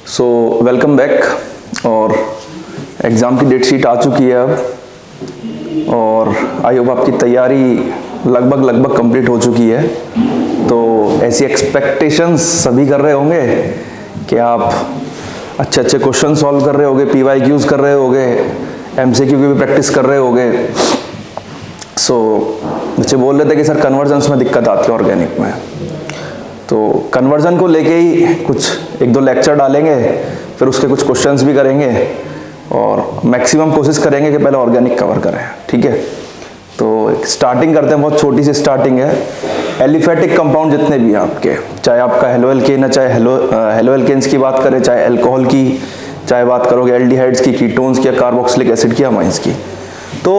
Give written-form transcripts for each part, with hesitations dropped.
So welcome back. और exam की date sheet आ चुकी है अब, और आई होप आपकी तैयारी लगभग कंप्लीट हो चुकी है। तो ऐसी एक्सपेक्टेशंस सभी कर रहे होंगे कि आप अच्छे क्वेश्चन सॉल्व कर रहे होगे, PYQs कर रहे होगे, MCQ की भी प्रैक्टिस कर रहे होगे। सो बच्चे बोल रहे थे कि सर कन्वर्जन्स में दिक्कत आती है ऑर्गेनिक में, तो कन्वर्जन को लेके ही कुछ एक दो लेक्चर डालेंगे, फिर उसके कुछ क्वेश्चंस भी करेंगे और मैक्सिमम कोशिश करेंगे कि पहले ऑर्गेनिक कवर करें। ठीक है, तो स्टार्टिंग करते हैं, बहुत छोटी सी स्टार्टिंग है। एलिफेटिक कंपाउंड जितने भी हैं आपके, चाहे आपका हेलो एल्केन है, चाहे हेलो एल्केन्स की बात करें, चाहे अल्कोहल की, चाहे बात करोगे एल्डिहाइड्स की, कीटोन्स की, कार्बोक्सिलिक एसिड की, अमाइंस की, तो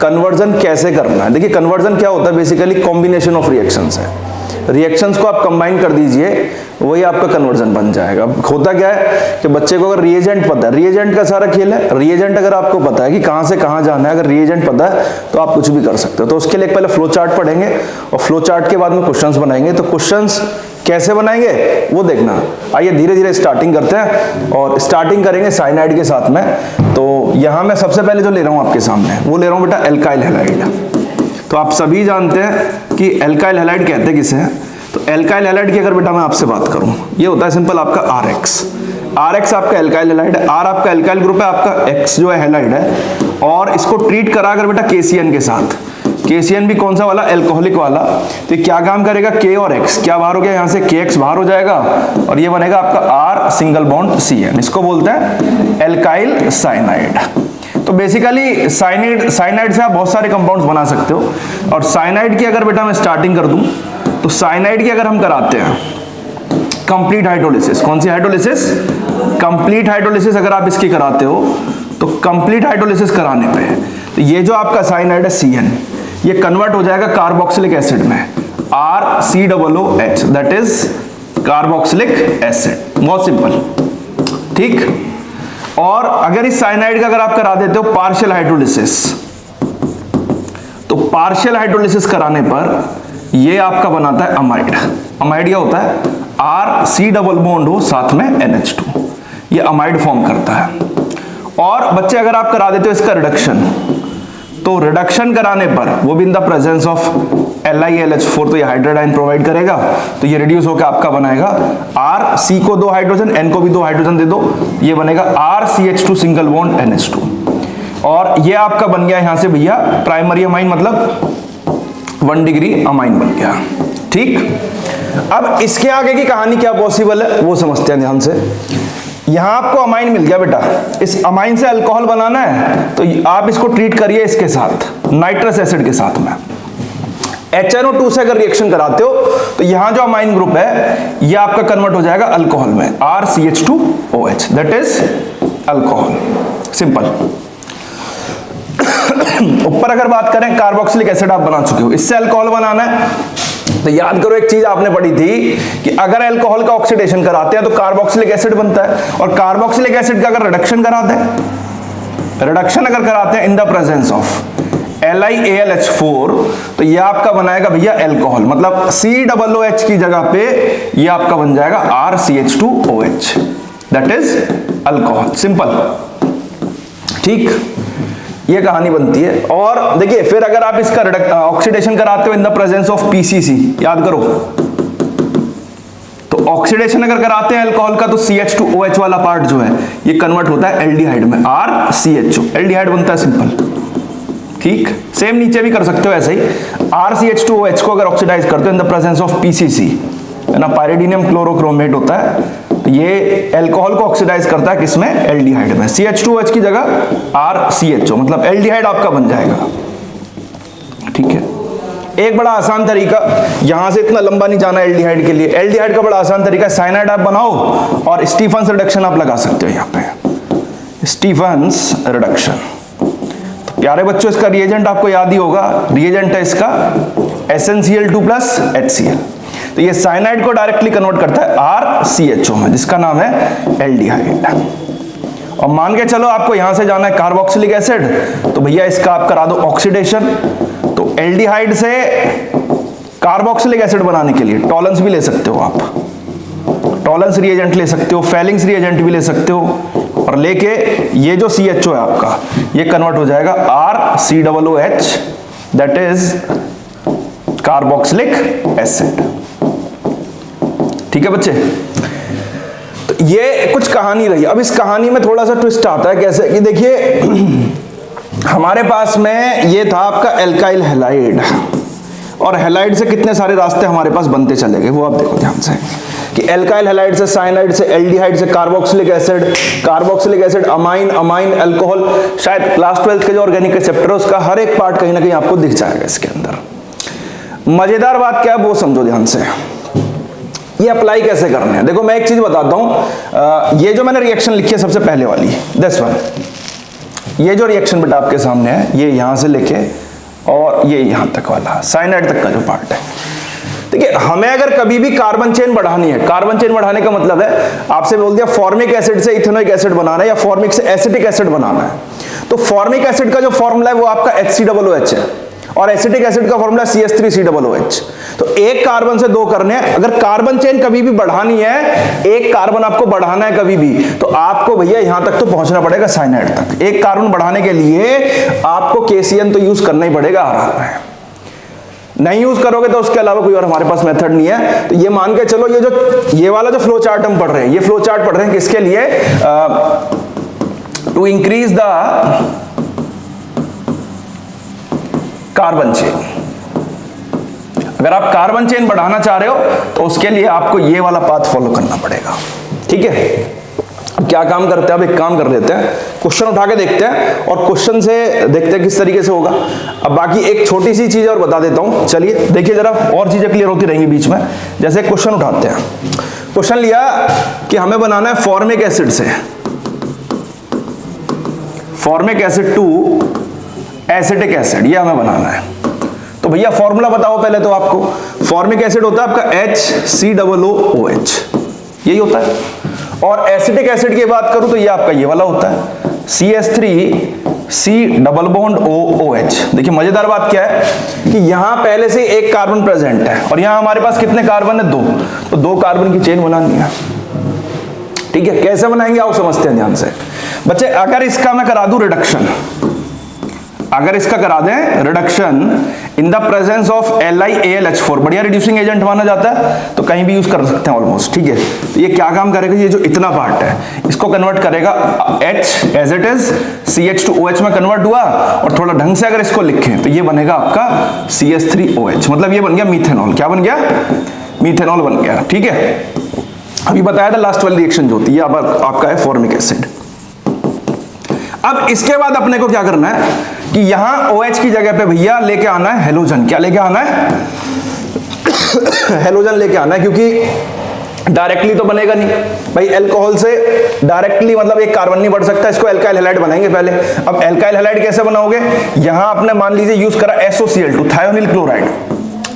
कन्वर्जन कैसे करना है। देखिए कन्वर्जन क्या होता है, बेसिकली कॉम्बिनेशन ऑफ रिएक्शंस है। रिएक्शंस को आप कंबाइन कर दीजिए, वही आपका कन्वर्जन बन जाएगा। होता क्या है कि बच्चे को अगर रिएजेंट पता है, रिएजेंट का सारा खेल है, रिएजेंट अगर आपको पता है कि कहां से कहां जाना है, अगर रिएजेंट पता है तो आप कुछ भी कर सकते हो। तो उसके लिए पहले फ्लो चार्ट पढ़ेंगे और फ्लो चार्ट के बाद में क्वेश्चंस बनाएंगे। तो क्वेश्चंस कैसे बनाएंगे वो देखना। आइए धीरे धीरे स्टार्टिंग करते हैं और स्टार्टिंग करेंगे साइनाइड के साथ में। तो यहां मैं सबसे पहले जो ले रहा हूं आपके सामने, वो ले रहा हूं बेटा एल्काइल हैलाइड। तो आप सभी जानते हैं कि एल्काइल हैलाइड कहते हैं किसे। तो एल्काइल हैलाइड की अगर बेटा मैं आपसे बात करूं, ये होता है सिंपल आपका RX आपका एल्काइल हैलाइड है, R आपका एल्काइल ग्रुप है, आपका X जो है हैलाइड है। और इसको ट्रीट करा अगर बेटा KCN के साथ, KCN भी कौन सा वाला, एल्कोहलिक वाला, तो क्या काम करेगा, K और X, क्या बाहर हो गया यहाँ से, KX बाहर हो जाएगा और ये बनेगा आपका R सिंगल बॉन्ड CN। इसको बोलते हैं एल्काइल साइनाइड। तो बेसिकली साइनाइड से आप बहुत सारे कंपाउंड्स बना सकते हो। और साइनाइड की अगर बेटा मैं स्टार्टिंग कर दूं, तो साइनाइड की अगर हम कराते हैं कंप्लीट हाइड्रोलिसिस, कौन सी हाइड्रोलिसिस, कंप्लीट हाइड्रोलिसिस अगर आप इसकी कराते हो, तो कंप्लीट हाइड्रोलिसिस कराने पे तो ये जो आपका साइनाइड है CN, ये कन्वर्ट हो जाएगा कार्बोक्सिलिक एसिड में, RCOOH, that is carboxylic acid. बहुत सिंपल, ठीक। और अगर इस साइनाइड का अगर आप करा देते हो पार्शियल हाइड्रोलिसिस, तो पार्शियल हाइड्रोलिसिस कराने पर ये आपका बनाता है अमाइड। अमाइड क्या होता है, RC डबल बॉन्ड हो साथ में NH2, ये अमाइड फॉर्म करता है। और बच्चे अगर आप करा देते हो इसका रिडक्शन, तो रिडक्शन कराने पर वो भी इन द प्रेजेंस ऑफ LiLH4, तो ये हाइड्रोडाइन प्रोवाइड करेगा, तो ये रिड्यूस होकर आपका बनाएगा RC को 2 हाइड्रोजन, N को भी 2 हाइड्रोजन दे दो, ये बनेगा RCH2 सिंगल बॉन्ड NH2। और ये आपका बन गया यहां से भैया प्राइमरी अमाइन, मतलब 1 डिग्री अमाइन बन गया। ठीक, अब इसके आगे की कहानी क्या पॉसिबल है वो समझते हैं ध्यान से। यहां आपको अमाइन मिल गया बेटा, इस अमाइन से अल्कोहल बनाना है, तो आप इसको ट्रीट करिए इसके साथ, नाइट्रस एसिड के साथ में। HNO2 से अगर रिएक्शन कराते हो, तो यहां जो अमाइन ग्रुप है ये आपका कन्वर्ट हो जाएगा अल्कोहल में, RCH2OH, that is alcohol. Simple. ऊपर अगर बात करें, कार्बोक्सिलिक एसिड आप बना चुके हो, इससे अल्कोहल बनाना है, तो याद करो एक चीज आपने पढ़ी थी कि अगर अल्कोहल का ऑक्सीडेशन कराते हैं तो कार्बोक्सिलिक एसिड बनता है, और कार्बोक्सिलिक एसिड का अगर रिडक्शन कराते हैं, रिडक्शन अगर कराते हैं इन द प्रेजेंस ऑफ LiAlH4, तो ये आपका बनाएगा भैया अल्कोहल, मतलब COOH की जगह पे ये आपका बन जाएगा RCH2OH, that is alcohol. Simple, ठीक, ये कहानी बनती है। और देखिए फिर अगर आप इसका ऑक्सीडेशन कराते हो इन द प्रेजेंस ऑफ PCC, याद करो, तो ऑक्सीडेशन अगर कराते हैं अल्कोहल का, तो CH2OH वाला पार्ट जो है ये कन्वर्ट होता है एल्डिहाइड में, RCHO, एल्डिहाइड बनता है। सिंपल, ठीक। सेम नीचे भी कर सकते हो ऐसे ही, RCH2OH को अगर ऑक्सीडाइज करते हो इन द प्रेजेंस ऑफ PCC, है ना, पायरिडीनियम क्लोरोक्रोमेट होता है, तो ये अल्कोहल को ऑक्सीडाइज करता है किसमें, एल्डिहाइड में, CH2OH की जगह RCHO, मतलब एल्डिहाइड आपका बन जाएगा। ठीक है, एक बड़ा आसान तरीका, यहां से इतना लंबा नहीं जाना एल्डिहाइड के लिए, एल्डिहाइड का बड़ा आसान तरीका, साइनाइड आप बनाओ और स्टीफन्स रिडक्शन आप लगा सकते हो यहाँ पे, स्टीफन्स रिडक्शन। तो प्यारे बच्चों इसका रिएजेंट आपको याद ही होगा, रिएजेंट है इसका SnCl2 + HCl, तो ये साइनाइड को डायरेक्टली कन्वर्ट करता है RCHO में, जिसका नाम है एल्डिहाइड। और मान के चलो आपको यहां से जाना है कार्बोक्सिलिक एसिड, तो भैया इसका आप करा दो ऑक्सीडेशन। तो एल्डिहाइड से कार्बोक्सिलिक एसिड बनाने के लिए टॉलेंस भी ले सकते हो आप, टॉलेंस रिएजेंट ले सकते हो, फेलिंग्स रिएजेंट भी ले सकते हो, और लेके ये जो CHO है आपका ये कन्वर्ट हो जाएगा RCOOH, that is carboxylic acid. ठीक है बच्चे, तो ये कुछ कहानी रही। अब इस कहानी में थोड़ा सा ट्विस्ट आता है, कैसे कि देखिए हमारे पास में ये था आपका एल्काइल हैलाइड, और हैलाइड से कितने सारे रास्ते हमारे पास बनते चले गए, वो आप देखो ध्यान से कि एल्काइल हैलाइड से साइनाइड से एल्डिहाइड से कार्बोक्सिलिक एसिड अमाइन, अल्कोहल। शायद क्लास 12 के जो ऑर्गेनिक के चैप्टर है उसका हर एक पार्ट कहीं ना कहीं आपको दिख जाएगा इसके अंदर। मजेदार बात क्या है वो समझो ध्यान से, ये अप्लाई कैसे करने हैं। देखो मैं एक चीज बताता हूं, ये जो मैंने रिएक्शन लिखी है सबसे पहले वाली दिस वन, ये जो रिएक्शन बेटा आपके सामने है, ये यहां से लेके और ये यहां तक वाला साइनाइड तक का जो पार्ट है। देखिए हमें अगर कभी भी कार्बन चेन बढ़ानी है, कार्बन चेन बढ़ाने का मतलब है आपसे बोल दिया फॉर्मिक एसिड से इथेनोइक एसिड बनाना है या फॉर्मिक से एसिटिक एसिड बनाना है, तो फॉर्मिक एसिड का जो फॉर्मूला है वो आपका HCOOH है, और एसिटिक एसिड का फॉर्मूला CH3COOH। तो एक कार्बन से दो करने हैं। अगर कार्बन चेन कभी भी बढ़ानी है, एक कार्बन आपको बढ़ाना है कभी भी, तो आपको भैया यहां तक तो पहुंचना पड़ेगा साइनाइड तक। एक कार्बन बढ़ाने के लिए आपको KCN तो यूज करना ही पड़ेगा RR में, नहीं यूज करोगे तो उसके अलावा कोई और हमारे पास मेथड नहीं है। तो ये मान के चलो, ये वाला जो फ्लो चार्ट हम पढ़ रहे हैं, ये फ्लो चार्ट पढ़ रहे हैं किसके लिए, to increase the carbon chain. अगर आप कार्बन चेन बढ़ाना चाह रहे हो तो उसके लिए आपको ये वाला पाथ फॉलो करना पड़ेगा। ठीक है, क्या काम करते हैं, अब एक काम कर लेते हैं, क्वेश्चन उठा के देखते हैं और क्वेश्चन से देखते हैं किस तरीके से होगा। अब बाकी एक छोटी सी चीज और बता देता हूं, चलिए देखिए जरा, और चीजें क्लियर होती रहेंगी बीच में। जैसे क्वेश्चन उठाते हैं, क्वेश्चन लिया कि हमें बनाना है फॉर्मिक एसिड से formic acid to acetic acid, ये हमें बनाना है। तो भैया फॉर्मूला बताओ पहले तो आपको। फॉर्मिक एसिड होता है आपका HCOOH, यही होता है, और एसिटिक एसिड की बात करूं तो ये आपका ये वाला होता है CH3COOH। देखिए मजेदार बात क्या है कि यहां पहले से एक कार्बन प्रेजेंट है और यहां हमारे पास कितने कार्बन है, 2, तो 2 कार्बन की चेन बनानी है। ठीक है, कैसे बनाएंगे आओ समझते हैं ध्यान से बच्चे। अगर इसका मैं करा दूं रिडक्शन, अगर इसका करा दें reduction in the presence of LiAlH4, बढ़िया रिड्यूसिंग एजेंट माना जाता है, तो कहीं भी यूज कर सकते हैं ऑलमोस्ट। ठीक है, तो ये क्या काम करेगा, ये जो इतना पार्ट है इसको कन्वर्ट करेगा H as it is CH to OH में कन्वर्ट हुआ, और थोड़ा ढंग से अगर इसको लिखें तो ये बनेगा आपका CH3OH, मतलब ये बन गया मीथेनॉल। क्या बन गया, मीथेनॉल बन गया। ठीक है, अभी बताया था लास्ट वाली रिएक्शन जो होती है आपका है फॉर्मिक एसिड। अब इसके बाद अपने को क्या करना है कि यहां OH की जगह पे भैया लेके आना है हेलोजन। क्या लेके आना है, हेलोजन लेके आना है, क्योंकि डायरेक्टली तो बनेगा नहीं भाई, अल्कोहल से डायरेक्टली मतलब एक कार्बन नहीं बढ़ सकता, इसको एल्काइल हैलाइड बनाएंगे पहले। अब एल्काइल हैलाइड कैसे बनाओगे, यहां आपने मान लीजिए यूज करा SOCl2 thionyl chloride,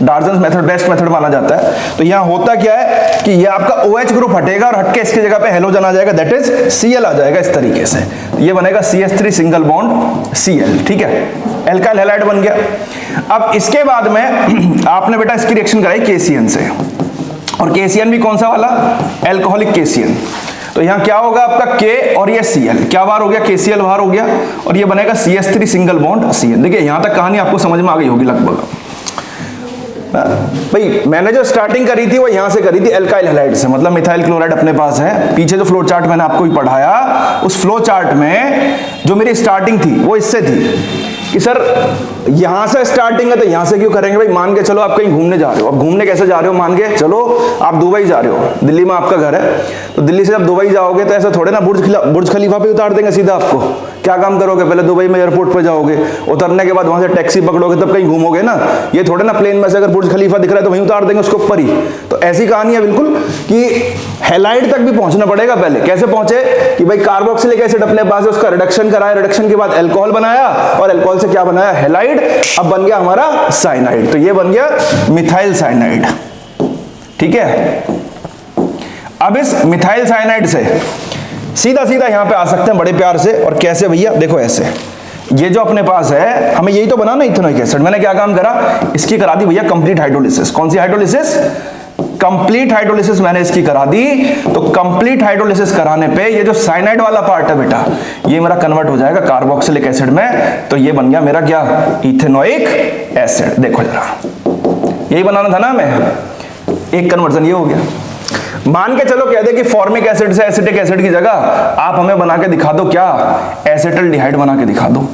Darzens method best method माना जाता है। तो यहां होता क्या है कि ये आपका OH ग्रुप हटेगा और हटके इसकी जगह पे हेलोजन आ जाएगा, दैट इज Cl आ जाएगा इस तरीके से। ये बनेगा CH3 सिंगल बॉन्ड Cl। ठीक है, एल्काइल हैलाइड बन गया। अब इसके बाद में आपने बेटा इसकी रिएक्शन कराई KCN से, और KCN भी कौन सा वाला, एल्कोहलिक KCN। तो यहां क्या होगा आपका K और ये Cl, क्या बाहर हो गया, KCl बाहर हो गया, और ये बनेगा CH3 सिंगल बॉन्ड Cl। देखिए यहां तक कहानी आपको समझ में आ गई होगी लगभग। भाई मैंने जो स्टार्टिंग करी थी वो यहां से करी थी एल्काइल हैलाइड से, मतलब मिथाइल क्लोराइड अपने पास है। पीछे जो फ्लो चार्ट मैंने आपको भी पढ़ाया, उस फ्लो चार्ट में जो मेरी स्टार्टिंग थी वो इससे थी कि सर यहां से स्टार्टिंग है तो यहां से क्यों करेंगे भाई। मान के चलो आप कहीं घूमने जा रहे हो, अब घूमने कैसे जा रहे हो, मान के चलो आप दुबई जा रहे हो, दिल्ली में आपका घर है, तो दिल्ली से जब दुबई जाओगे तो ऐसा थोड़े ना बुर्ज खलीफा पे उतार देंगे सीधा आपको। क्या काम करोगे, पहले दुबई में एयरपोर्ट पे जाओगे, उतरने के बाद वहां से टैक्सी पकड़ोगे, तब कहीं घूमोगे ना। ये थोड़े ना प्लेन में से अगर बुर्ज खलीफा दिख रहा है तो वहीं उतार देंगे उसको ऊपर ही। तो ऐसी कहानी है बिल्कुल कि हैलाइड तक भी पहुंचना पड़ेगा पहले। कैसे पहुंचे कि भाई कार्बोक्सिलिक एसिड अपने पास है, उसका रिडक्शन कराया, रिडक्शन के बाद अल्कोहल बनाया, और अल्कोहल से क्या बनाया, हैलाइड। अब बन गया हमारा साइनाइड, तो ये बन गया मिथाइल साइनाइड। ठीक है, अब इस मिथाइल साइनाइड से सीधा सीधा यहां पे आ सकते हैं बड़े प्यार से। और कैसे भैया, देखो ऐसे, ये जो अपने पास है हमें यही तो बनाना इथेनोइक एसिड। मैंने क्या काम करा, इसकी करा दी भैया कंप्लीट हाइड्रोलिसिस। कौन सी हाइड्रोलिसिस, कंप्लीट हाइड्रोलिसिस मैंने इसकी करा दी, तो कंप्लीट हाइड्रोलिसिस कराने पे ये जो साइनाइड वाला पार्ट है बेटा, ये मेरा कन्वर्ट हो जाएगा कार्बोक्सिलिक एसिड में, तो ये बन गया मेरा क्या, इथेनोइक एसिड। देखो जरा, यही बनाना था ना हमें, एक कन्वर्जन ये हो गया। मान के चलो कह दे कि फॉर्मिक एसिड से एसिटिक एसिड की जगह आप हमें बना के दिखा दो क्या, एसिटल्डिहाइड बना के दिखा दो,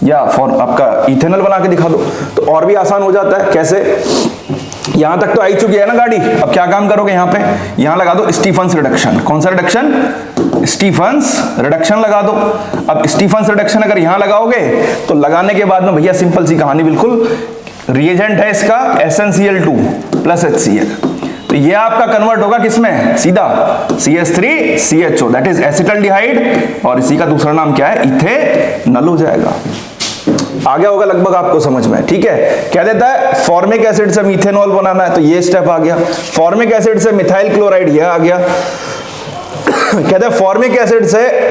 या फॉर आपका इथेनॉल बना के दिखा दो, तो और भी आसान हो जाता है। कैसे, यहां तक तो आई चुकी है ना गाड़ी, अब क्या काम करोगे, यहां पे यहां लगा दो स्टीफन्स रिडक्शन। कौन सा रिडक्शन, स्टीफन्स रिडक्शन लगा दो। अब स्टीफन्स रिडक्शन अगर यहां लगाओगे तो लगाने के बाद में भैया सिंपल सी कहानी, बिल्कुल रिएजेंट है इसका SnCl2 प्लस HCl, तो ये आपका कन्वर्ट होगा किसमें, सीधा CH3CHO, दैट इज एसिटल्डिहाइड, और इसी का दूसरा नाम क्या है, इथेनॉल हो जाएगा। आ गया होगा लगभग आपको समझ में, ठीक है। कह देता है फॉर्मिक एसिड से मिथेनॉल बनाना है, तो ये स्टेप आ गया। फॉर्मिक एसिड से मिथाइल क्लोराइड, ये आ गया। कहते हैं फॉर्मिक एसिड से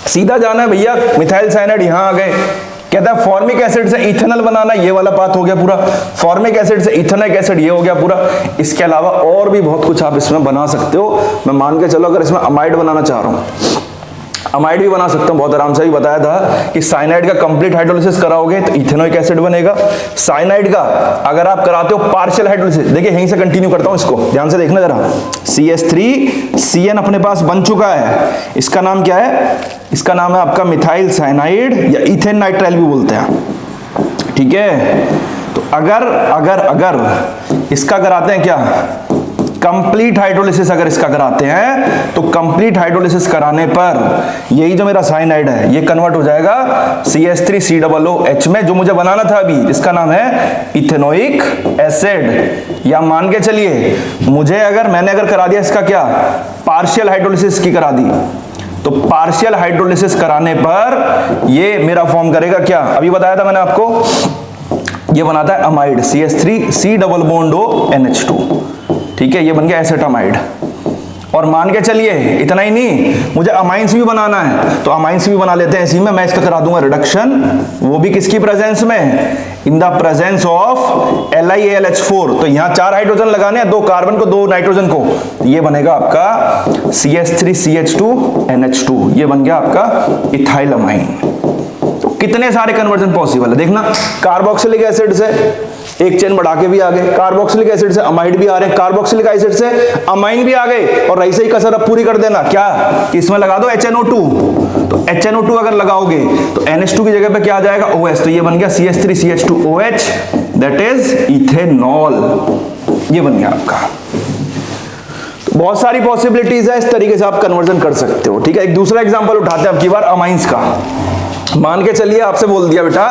सीधा जाना है भैया, मिथाइल साइनाइड यहां आ गए। कहता है फॉर्मिक एसिड से इथेनॉल बनाना, ये वाला पाथ हो गया पूरा। फॉर्मिक एसिड से इथेनोइक एसिड, ये हो गया पूरा। इसके अलावा और भी बहुत कुछ आप इसमें बना सकते हो। मैं मान के चलो अगर इसमें अमाइड बनाना चाह रहा हूं, अमाइड भी बना सकता हूं, बहुत आराम से ही बताया था कि साइनाइड का कंप्लीट हाइड्रोलिसिस कराओगे तो इथेनोइक एसिड बनेगा। साइनाइड का अगर आप कराते हो पार्शियल हाइड्रोलिसिस, देखिए यहीं से कंटिन्यू करता हूं, इसको ध्यान से देखना जरा। CH3CN अपने पास बन चुका है, इसका नाम क्या है, इसका नाम है आपका मिथाइल साइनाइड या इथेन नाइट्राइल भी बोलते हैं, ठीक है। तो अगर इसका कराते हैं क्या, कंप्लीट हाइड्रोलिसिस अगर इसका कराते हैं, तो कंप्लीट हाइड्रोलिसिस कराने पर यही जो मेरा साइनाइड है ये कन्वर्ट हो जाएगा CH3COOH में, जो मुझे बनाना था अभी, इसका नाम है इथेनोइक एसिड। या मान के चलिए मैंने अगर करा दिया इसका क्या, पार्शियल हाइड्रोलिसिस की करा दी, तो पार्शियल हाइड्रोलिसिस कराने पर ये मेरा फॉर्म करेगा क्या, अभी बताया था मैंने आपको, ये बनाता है अमाइड CH3C+NH2, ठीक है, ये बन गया एसेटामाइड। और मान के चलिए इतना ही नहीं, मुझे अमाइंस भी बनाना है, तो अमाइंस भी बना लेते हैं इसी में। मैं इसका करा दूंगा रिडक्शन, वो भी किसकी प्रेजेंस में, इन द प्रेजेंस ऑफ LiAlH4। तो यहां 4 हाइड्रोजन लगाने हैं, 2 कार्बन को 2 नाइट्रोजन को, तो ये बनेगा आपका CH3CH2NH2, ये बन गया आपका इथाइल अमाइन। तो कितने सारे कन्वर्जन पॉसिबल है देखना। कार्बोक्सिलिक एसिड से एक चेन बढ़ा के भी आ गए, कार्बोक्सिलिक एसिड से अमाइड भी आ रहे हैं, कार्बोक्सिलिक एसिड से अमाइन भी आ गए, और ऐसे ही कसर अब पूरी कर देना क्या, इसमें लगा दो HNO2। तो HNO2 अगर लगाओगे तो NH2 की जगह पे क्या आ जाएगा, OH, तो ये बन गया CH3CH2OH, दैट इज इथेनॉल, ये बन गया आपका। तो बहुत सारी पॉसिबिलिटीज है, इस तरीके से आप कन्वर्जन कर सकते हो, ठीक है। एक दूसरा एग्जांपल उठाते हैं अब की बार अमाइंस का। मान के चलिए आपसे बोल दिया बेटा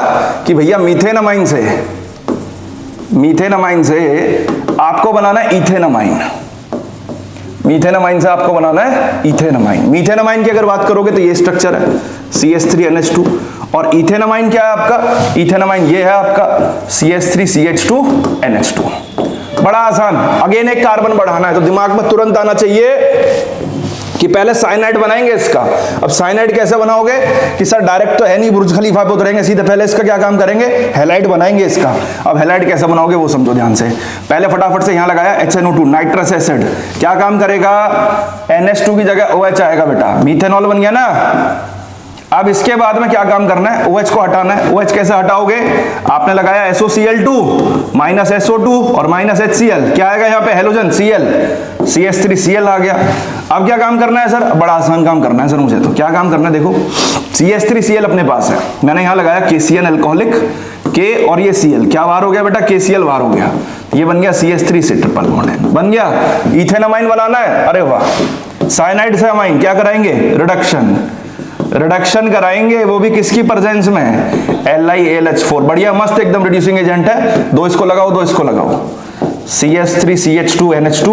कि भैया मीथेन अमाइन से आपको बनाना है इथेनमाइन, मीथेन अमाइन से आपको बनाना है इथेनमाइन। मीथेन अमाइन की अगर बात करोगे तो ये स्ट्रक्चर है CH3NH2, और इथेनमाइन क्या है आपका, इथेनमाइन ये है आपका CH3CH2NH2। बड़ा आसान, अगेन एक कार्बन बढ़ाना है, तो दिमाग में तुरंत आना चाहिए कि पहले साइनाइड बनाएंगे इसका। अब साइनाइड कैसे बनाओगे कि सर डायरेक्ट तो है नहीं, बुर्ज खलीफा पे उतरेंगे सीधे, पहले इसका क्या काम करेंगे, हैलाइड बनाएंगे इसका। अब हैलाइड कैसे बनाओगे वो समझो ध्यान से। पहले फटाफट से यहां लगाया HNO2 नाइट्रस एसिड, क्या काम करेगा, NH2 की जगह OH आएगा बेटा, मीथेनॉल बन गया ना। अब इसके बाद में क्या काम करना है, OH को हटाना है। OH कैसे हटाओगे, आपने लगाया SOCl2 माइनस SO2 और माइनस HCl, क्या आएगा यहाँ पे, हेलोजन Cl, CH3Cl आ गया। अब क्या काम करना है सर, बड़ा आसान काम करना है सर मुझे, तो क्या काम करना है देखो, CH3Cl अपने पास है, मैंने यहाँ लगाया KCN अल्कोहलिक, K और ये Cl, क्या बाहर हो गया बेटा, KCl बाहर हो गया, ये बन गया CH3 से ट्रिपल बॉन्ड बन गया। इथेनमाइन बनाना है, अरे वाह, साइनाइड से अमाइन क्या कराएंगे, रिडक्शन कराएंगे, वो भी किसकी प्रेजेंस में, LiAlH4, बढ़िया मस्त एकदम रिड्यूसिंग एजेंट है। 2 इसको लगाओ, 2 इसको लगाओ, CH3CH2NH2,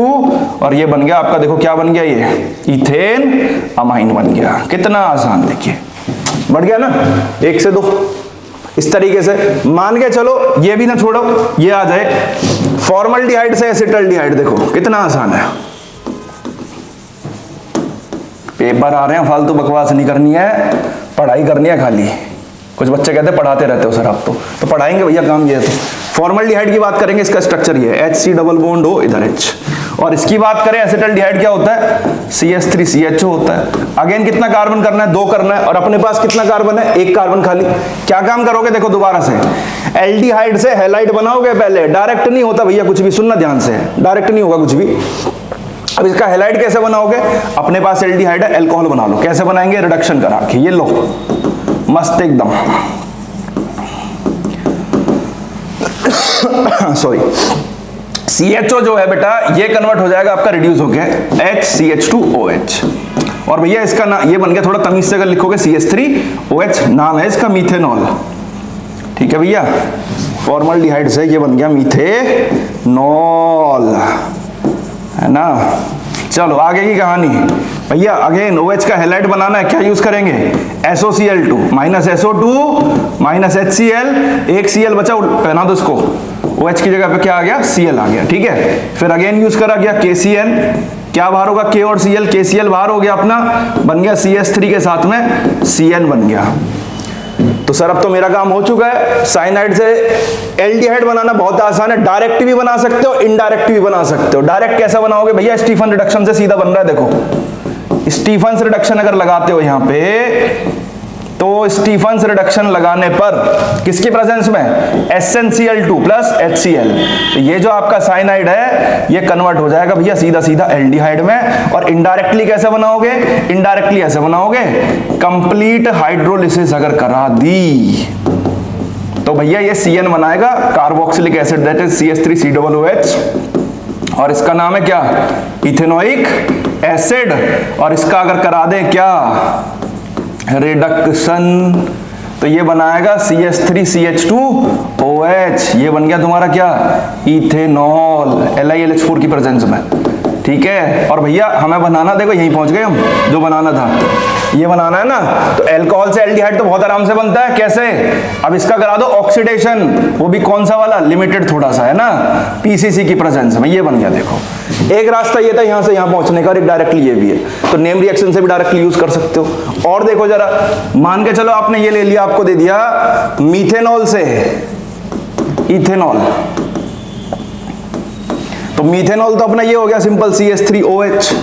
और ये बन गया आपका, देखो क्या बन गया, ये इथेन अमाइन बन गया। कितना आसान, देखिए बढ़ गया ना, 1 से 2 इस तरीके से। मान के चलो ये भी ना छोड़ो, ये आ जाए फॉर्मल्डिहाइड से एसिटल्डिहाइड, देखो कितना आसान है। पेपर आ रहे हैं, फालतू बकवास नहीं करनी है, पढ़ाई करनी है खाली। कुछ बच्चे कहते हैं पढ़ाते रहते हो सर आप, तो पढ़ाएंगे भैया, काम ये है। तो फॉर्मल्डिहाइड की बात करेंगे, इसका स्ट्रक्चर ये है, HC डबल बॉन्ड O इधर H। और इसकी बात करें एसिटल्डिहाइड क्या होता है, CH3CHO होता है। अगेन कितना कार्बन करना है, 2 करना है, और अपने पास कितना कार्बन है, 1 कार्बन खाली। क्या काम करोगे देखो दोबारा से, एल्डिहाइड से हैलाइड बनाओगे पहले, डायरेक्ट नहीं होता भैया कुछ भी, सुनना ध्यान से, डायरेक्ट नहीं होगा कुछ भी। अब इसका हैलाइड कैसे बनाओगे, अपने पास एल्डिहाइड है, अल्कोहल बना लो। कैसे बनाएंगे, रिडक्शन करा के, ये लो मस्त एकदम सॉरी, CHO जो है बेटा ये कन्वर्ट हो जाएगा आपका, रिड्यूस होके HCH2OH। और भैया इसका ना ये बन गया, थोड़ा तमीज से अगर लिखोगे CH3OH, नाम है इसका मीथेनॉल। ठीक है भैया, फॉर्मल्डिहाइड से ये बन गया मीथेनॉल, है ना। चलो आगे की कहानी भैया, अगेन OH का हैलाइड बनाना है, क्या यूज करेंगे, SOCl2 minus SO2 minus HCl, एक Cl बचा, पहना दो इसको, OH की जगह पे क्या आ गया, Cl आ गया। ठीक है, फिर अगेन यूज करा गया KCl, क्या बाहर होगा, K और Cl, KCl बाहर हो गया अपना, बन गया CH3 के साथ में CN बन गया। तो सर अब तो मेरा काम हो चुका है। साइनाइड से एल्डिहाइड बनाना बहुत आसान है, डायरेक्ट भी बना सकते हो, इनडायरेक्ट भी बना सकते हो। डायरेक्ट कैसा बनाओगे भैया, स्टीफन रिडक्शन से सीधा बन रहा है, देखो स्टीफन रिडक्शन अगर लगाते हो यहां पे, तो स्टीफन रिडक्शन लगाने पर किसकी प्रेजेंस में, SnCl2 प्लस HCl, तो ये जो आपका साइनाइड है ये कन्वर्ट हो जाएगा भैया सीधा सीधा एल्डिहाइड में। और इनडायरेक्टली कैसे बनाओगे, इनडायरेक्टली ऐसे बनाओगे, कंप्लीट हाइड्रोलिसिस अगर करा दी तो भैया ये CN बनाएगा, carboxylic acid, that is CH3COOH, और इसका नाम है क्या, इथेनोइक एसिड। और इसका अगर करा दें क्या, रिडक्शन, तो ये बनाएगा CH3CH2OH, ये बन गया तुम्हारा क्या, इथेनॉल, LiLH4 की प्रेजेंस में। ठीक है, और भैया हमें बनाना, देखो यहीं पहुंच गए हम, जो बनाना था ये बनाना है ना, तो अल्कोहल से एल्डिहाइड तो बहुत आराम से बनता है, कैसे, अब इसका करा दो ऑक्सीडेशन, वो भी कौन सा वाला, लिमिटेड थोड़ा सा है ना, PCC की प्रेजेंस में, ये बन गया। देखो एक रास्ता ये था यहां से यहां पहुंचने का, और एक डायरेक्टली ये भी है, तो नेम रिएक्शन से भी डायरेक्टली यूज कर सकते हो। और देखो जरा, मान के चलो आपने ये ले लिया, आपको दे दिया मीथेनॉल से इथेनॉल, तो मीथेनॉल तो अपना ये हो गया सिंपल CH3OH,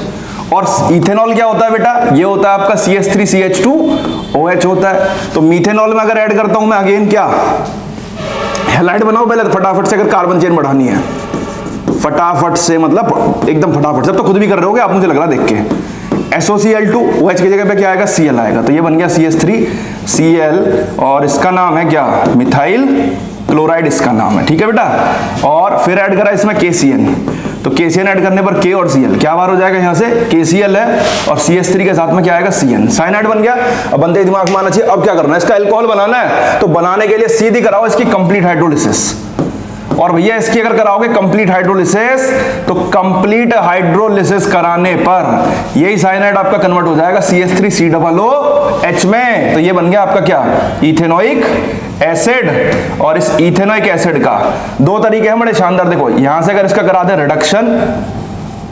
और इथेनॉल क्या होता है बेटा, ये होता है आपका CH3CH2OH होता है। तो मीथेनॉल में अगर ऐड करता हूं मैं अगेन क्या, हैलाइड बनाओ पहले तो फटाफट से, अगर कार्बन चेन बढ़ानी है फटाफट से, मतलब एकदम फटाफट से, अब तो खुद भी कर रहे होगे आप, मुझे लग रहा देख के। SOCl2 OH की जगह पे क्या आएगा, Cl आएगा, तो ये बन गया CH3Cl, और इसका नाम है क्या, मिथाइल क्लोराइड इसका नाम है। ठीक है बेटा, और फिर ऐड करा इसमें KCN, तो KCN ऐड करने पर K और Cl क्या बाहर हो जाएगा, यहां से KCl है, और CH3 के साथ में क्या आएगा, CN, साइनाइड बन गया। अब बंदे दिमाग में आना चाहिए, अब क्या करना है, इसका अल्कोहल बनाना है, तो बनाने के लिए सीधी कराओ इसकी कंप्लीट हाइड्रोलिसिस। और भैया इसकी अगर कराओगे कंप्लीट हाइड्रोलिसिस, तो कंप्लीट हाइड्रोलिसिस कराने पर यही साइनाइड आपका कन्वर्ट हो जाएगा CH3COOH में, तो ये बन गया आपका क्या, इथेनोइक एसिड। और इस इथेनोइक एसिड का 2 तरीके हैं बड़े शानदार, देखो यहां से अगर इसका करा दे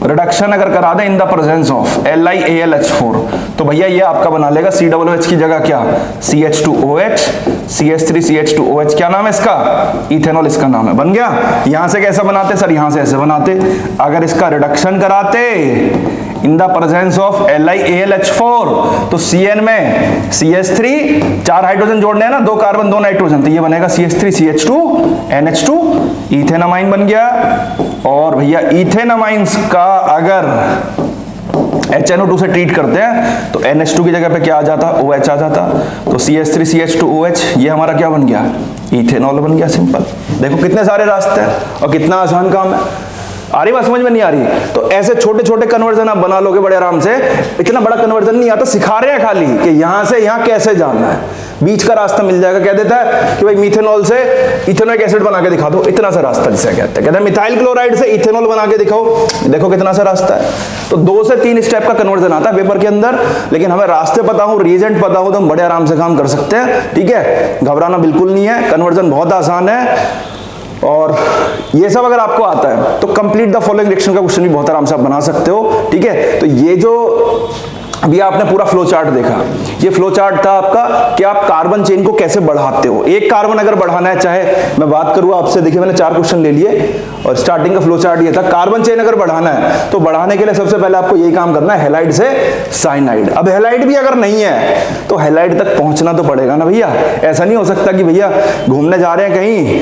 रिडक्शन अगर करा दे in the presence of LiAlH4, तो भैया ये आपका बना लेगा COOH की जगह क्या, CH2OH, CH3CH2OH, क्या नाम है इसका, इथेनॉल इसका नाम है, बन गया। यहां से कैसे बनाते सर, यहां से ऐसे बनाते, अगर इसका रिडक्शन कराते इन द प्रेजेंस ऑफ LiAlH4, तो CN में CH3, 4 हाइड्रोजन जोड़ने हैं ना, 2 कार्बन 2 नाइट्रोजन, तो ये बनेगा CH3CH2NH2, इथेनामाइन बन गया। और भैया इथेनामाइंस का अगर HNO2 से ट्रीट करते हैं तो NH2 की जगह पे क्या आ जाता, OH आ जाता, तो CH3CH2OH, ये हमारा क्या बन गया, इथेनॉल बन गया, सिंपल। देखो कितने सारे रास्ते हैं और कितना आसान काम है। आ रही बात समझ में, नहीं आ रही, तो ऐसे छोटे छोटे कन्वर्जन आप बना लोगे बड़े आराम से। इतना बड़ा कन्वर्जन नहीं आता, सिखा रहे हैं खाली कि यहां से यहां कैसे जाना है, बीच का रास्ता मिल जाएगा। कह देता है कि भाई मीथेनॉल से इथेनोइक एसिड बना के दिखा दो, इतना सा रास्ता जिसे कहते हैं मिथाइल क्लोराइड से इथेनॉल बना के दिखाओ, देखो कितना सा रास्ता है। तो 2 से 3 स्टेप का कन्वर्जन आता है पेपर के अंदर, लेकिन हमें रास्ते पता हो, रिएजेंट पता हो, तो हम बड़े आराम से काम कर सकते हैं। ठीक है, घबराना बिल्कुल नहीं है, कन्वर्जन बहुत आसान है। और ये सब अगर आपको आता है तो कंप्लीट द फॉलोइंग रिएक्शन का क्वेश्चन भी बहुत आराम से आप बना सकते हो। ठीक है, तो ये जो अभी आपने पूरा फ्लो चार्ट देखा, ये फ्लो चार्ट था आपका कि आप कार्बन चेन को कैसे बढ़ाते हो। एक कार्बन अगर बढ़ाना है, चाहे मैं बात करूँ आपसे, देखिए मैंने 4 क्वेश्चन ले लिए और स्टार्टिंग का फ्लो चार्ट ये था, कार्बन चेन अगर बढ़ाना है तो बढ़ाने के लिए सबसे पहले आपको यही काम करना है, हैलाइड से साइनाइड। अब हैलाइड भी अगर नहीं है तो हैलाइड तक पहुंचना तो पड़ेगा ना भैया। ऐसा नहीं हो सकता कि भैया घूमने जा रहे हैं कहीं,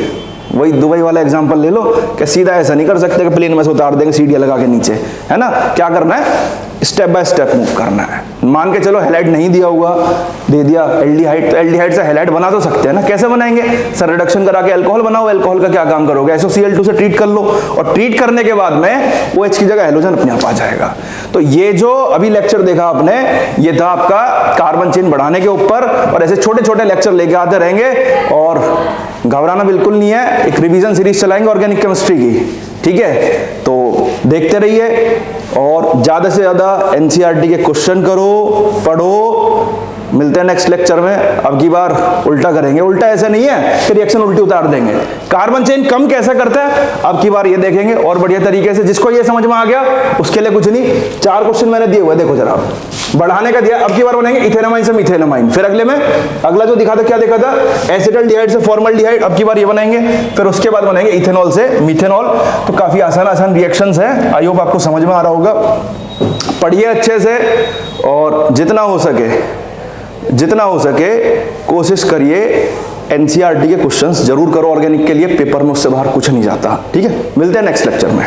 वही दुबई वाला एग्जांपल ले लो, कि सीधा ऐसा नहीं कर सकते कि प्लेन में से उतार देंगे सीढ़ियां लगा के नीचे, है ना। क्या करना है, स्टेप बाय स्टेप मूव करना है। मान के चलो हैलाइड नहीं दिया हुआ, दे दिया एल्डिहाइड, तो एल्डिहाइड से हैलाइड बना तो सकते हैं ना। कैसे बनाएंगे सर, रिडक्शन करा के अल्कोहल बनाओ। अल्कोहल का क्या काम करोगे, SOCl2 से ट्रीट कर लो, और ट्रीट करने के बाद में OH की जगह हैलोजन अपने आप आ जाएगा। तो ये जो अभी लेक्चर देखा आपने, ये था आपका कार्बन चेन बढ़ाने के ऊपर, और ऐसे छोटे छोटे लेक्चर लेके आते रहेंगे, और घबराना बिल्कुल नहीं है। एक रिवीजन सीरीज चलाएंगे ऑर्गेनिक केमिस्ट्री की, ठीक है। तो देखते रहिए और ज्यादा से ज्यादा NCERT के क्वेश्चन करो, पढ़ो। मिलते हैं नेक्स्ट लेक्चर में। अब की बार उल्टा करेंगे, उल्टा ऐसे नहीं है कि रिएक्शन उल्टी उतार देंगे। कार्बन चेन कम कैसे करते हैं अब की बार ये देखेंगे और बढ़िया तरीके से। जिसको ये समझ में आ गया उसके लिए कुछ नहीं, 4 क्वेश्चन मैंने दिए हुए, देखो जरा। बढ़ाने का दिया, अब की बार बनाएंगे इथेनोमाइन से मिथेनोमाइन, फिर अगले में अगला जो दिखा था, क्या देखा था, एसिटल्डिहाइड से फॉर्मल्डिहाइड, अब की बार ये बनाएंगे, फिर उसके बाद बनाएंगे इथेनॉल से मिथेनॉल। तो काफी आसान आसान रिएक्शंस हैं, आई होप आपको समझ में आ रहा होगा। पढ़िए अच्छे से, और जितना हो सके कोशिश करिए NCERT के क्वेश्चंस जरूर करो ऑर्गेनिक के लिए, पेपर में उससे बाहर कुछ नहीं जाता, ठीक है। मिलते हैं नेक्स्ट लेक्चर में।